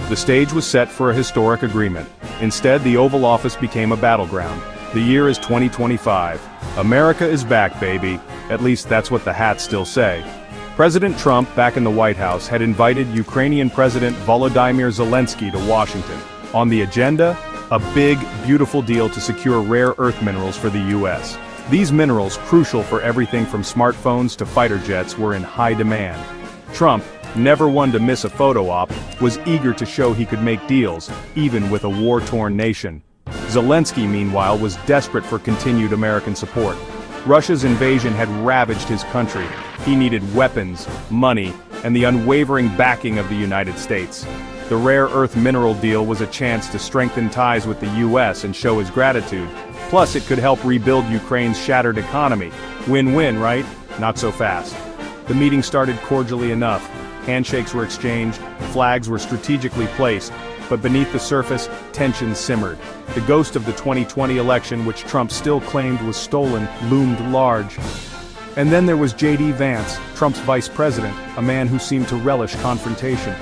The stage was set for a historic agreement. Instead, the Oval Office became a battleground. The year is 2025. America is back, baby. At least that's what the hats still say. President Trump, back in the White House, had invited Ukrainian President Volodymyr Zelensky to Washington. On the agenda, a big, beautiful deal to secure rare earth minerals for the U.S. These minerals, crucial for everything from smartphones to fighter jets, were in high demand. Trump, never one to miss a photo op, was eager to show he could make deals, even with a war-torn nation. Zelensky, meanwhile, was desperate for continued American support. Russia's invasion had ravaged his country. He needed weapons, money, and the unwavering backing of the United States. The rare earth mineral deal was a chance to strengthen ties with the U.S. and show his gratitude. Plus, it could help rebuild Ukraine's shattered economy. Win-win, right? Not so fast. The meeting started cordially enough. Handshakes were exchanged, flags were strategically placed, but beneath the surface, tensions simmered. The ghost of the 2020 election, which Trump still claimed was stolen, loomed large. And then there was J.D. Vance, Trump's vice president, a man who seemed to relish confrontation.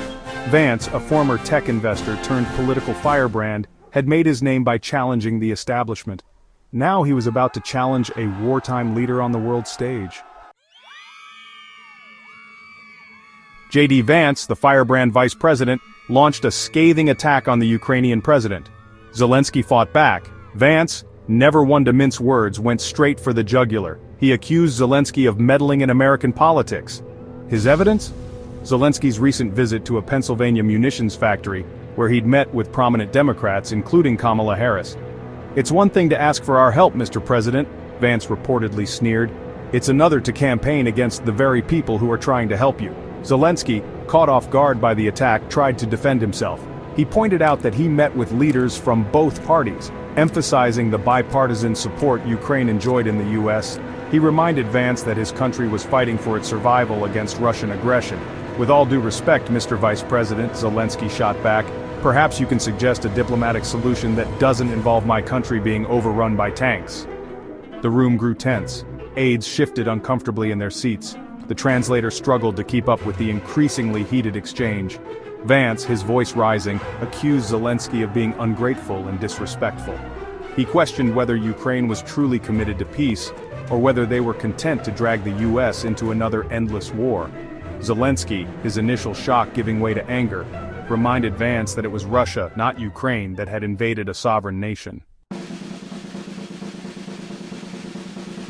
Vance, a former tech investor turned political firebrand, had made his name by challenging the establishment. Now he was about to challenge a wartime leader on the world stage. J.D. Vance, the firebrand vice president, launched a scathing attack on the Ukrainian president. Zelensky fought back. Vance, never one to mince words, went straight for the jugular. He accused Zelensky of meddling in American politics. His evidence? Zelensky's recent visit to a Pennsylvania munitions factory, where he'd met with prominent Democrats, including Kamala Harris. "It's one thing to ask for our help, Mr. President," Vance reportedly sneered. "It's another to campaign against the very people who are trying to help you." Zelensky, caught off guard by the attack, tried to defend himself. He pointed out that he met with leaders from both parties, emphasizing the bipartisan support Ukraine enjoyed in the U.S. He reminded Vance that his country was fighting for its survival against Russian aggression. "With all due respect, Mr. Vice President," Zelensky shot back, "perhaps you can suggest a diplomatic solution that doesn't involve my country being overrun by tanks." The room grew tense. Aides shifted uncomfortably in their seats. The translator struggled to keep up with the increasingly heated exchange. Vance, his voice rising, accused Zelensky of being ungrateful and disrespectful. He questioned whether Ukraine was truly committed to peace, or whether they were content to drag the U.S. into another endless war. Zelensky, his initial shock giving way to anger, reminded Vance that it was Russia, not Ukraine, that had invaded a sovereign nation.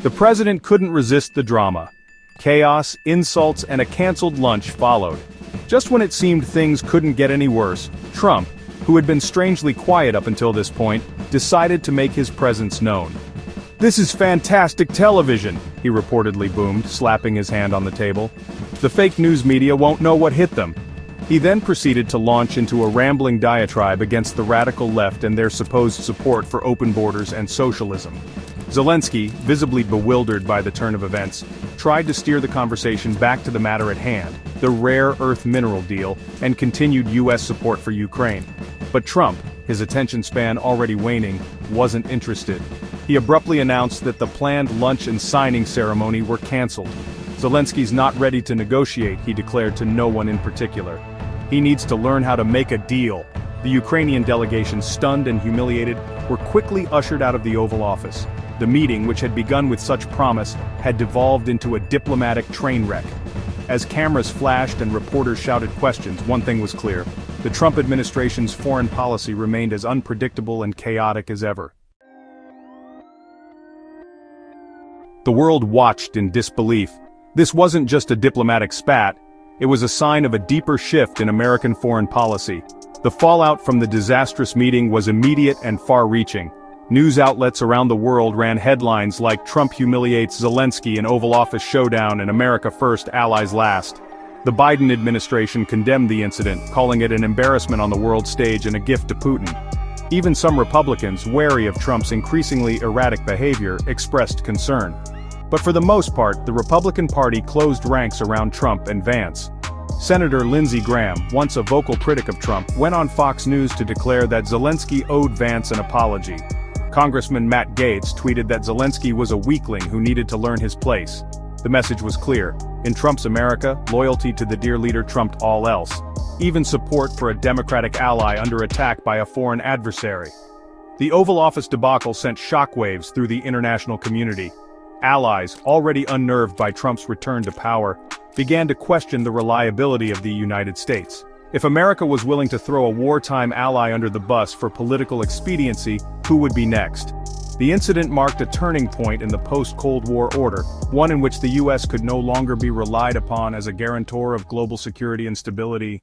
The president couldn't resist the drama. Chaos, insults, and a canceled lunch followed. Just when it seemed things couldn't get any worse, Trump, who had been strangely quiet up until this point, decided to make his presence known. "This is fantastic television," he reportedly boomed, slapping his hand on the table. "The fake news media won't know what hit them." He then proceeded to launch into a rambling diatribe against the radical left and their supposed support for open borders and socialism. Zelensky, visibly bewildered by the turn of events, tried to steer the conversation back to the matter at hand, the rare earth mineral deal, and continued U.S. support for Ukraine. But Trump, his attention span already waning, wasn't interested. He abruptly announced that the planned lunch and signing ceremony were canceled. "Zelensky's not ready to negotiate," he declared to no one in particular. "He needs to learn how to make a deal." The Ukrainian delegation, stunned and humiliated, were quickly ushered out of the Oval Office. The meeting, which had begun with such promise, had devolved into a diplomatic train wreck. As cameras flashed and reporters shouted questions, one thing was clear: the Trump administration's foreign policy remained as unpredictable and chaotic as ever. The world watched in disbelief. This wasn't just a diplomatic spat, it was a sign of a deeper shift in American foreign policy. The fallout from the disastrous meeting was immediate and far-reaching. News outlets around the world ran headlines like "Trump humiliates Zelensky in Oval Office showdown and America first, allies last." The Biden administration condemned the incident, calling it an embarrassment on the world stage and a gift to Putin. Even some Republicans, wary of Trump's increasingly erratic behavior, expressed concern. But for the most part, the Republican Party closed ranks around Trump and Vance. Senator Lindsey Graham, once a vocal critic of Trump, went on Fox News to declare that Zelensky owed Vance an apology. Congressman Matt Gaetz tweeted that Zelensky was a weakling who needed to learn his place. The message was clear: In Trump's America, loyalty to the dear leader trumped all else, even support for a Democratic ally under attack by a foreign adversary. The Oval Office debacle sent shockwaves through the international community. Allies, already unnerved by Trump's return to power, began to question the reliability of the United States. If America was willing to throw a wartime ally under the bus for political expediency, who would be next? The incident marked a turning point in the post-Cold War order, one in which the U.S. could no longer be relied upon as a guarantor of global security and stability.